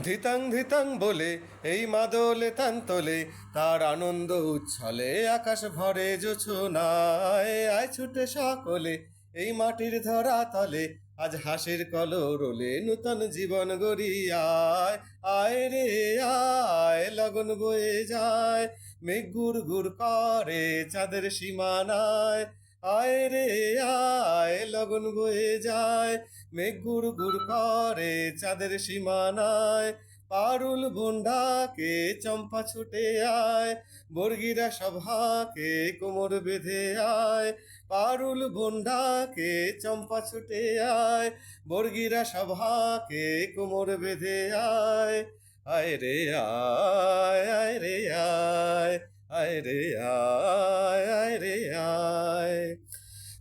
ধিতাং ধিতাং বলে এই মাদলে তান্তলে তার আনন্দ উচ্ছলে আকাশ ভরে জোছনায় আয় ছুটে সকলে এই মাটির ধরা তলে আজ হাসির কলরোলে নূতন জীবন গড়ি আয় আয় রে আয় লগন বয়ে যায় মেঘ গুড় গুড় করে চাঁদের সীমানায় আয় রে আয় লগন বয়ে যায় মেঘ গুড় গুড় করে চাঁদের সীমানায় পারুল বন্ডাকে চম্পা ছুটে আয় বর্গিরা সভাকে কোমর বেঁধে আয় পারুল বন্ডাকে চম্পা ছুটে আয় বর্গিরা সভাকে কোমর বেঁধে আয় আয় রে আয় আয় রে আয় আয় রে আয় আয় রে আয়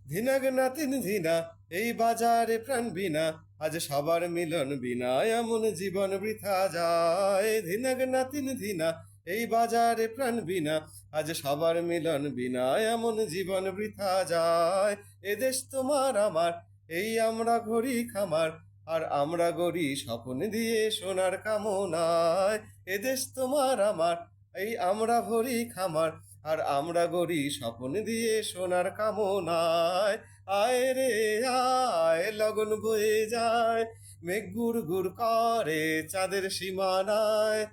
ধিনাগ নাতিন ধিনা এই বাজারে প্রাণ বিনা আজ সবার মিলন বিনা এমন জীবন বৃথা যায় ধিনাগ নাতিন ধিনা এই বাজারে প্রাণ বিনা আজ সবার মিলন বিনা এমন জীবন বৃথা যায় এদেশ তোমার আমার এই আমরা গড়ি খামার আর আমরা গড়ি স্বপ্ন দিয়ে সোনার কামনায় এদেশ তোমার আমার এই আমরা ভরি খামার আর আমরা গড়ি স্বপ্ন দিয়ে সোনার কামনায় আয় রে আয় লগন বয়ে যায় মেঘ গুড় গুড় করে চাঁদের সীমানায়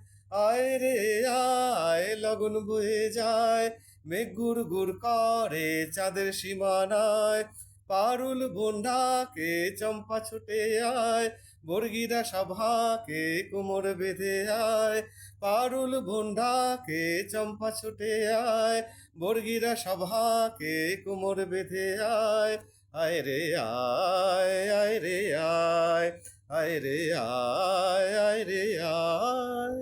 আয় রে আয় লগন বয়ে যায় মেঘ গুড় গুড় করে চাঁদের সীমানায় পারুল বন্ডাকে চম্পা ছুটে আয় বর্গিরা সভাকে কোমর বেঁধে আয় পারুল বন্ডাকে চম্পা ছুটে আয় বর্গিরা সভাকে কোমর বেঁধে আয় আয় রে আয় আয় রে আয় আয় রে আয় আয় রে আয়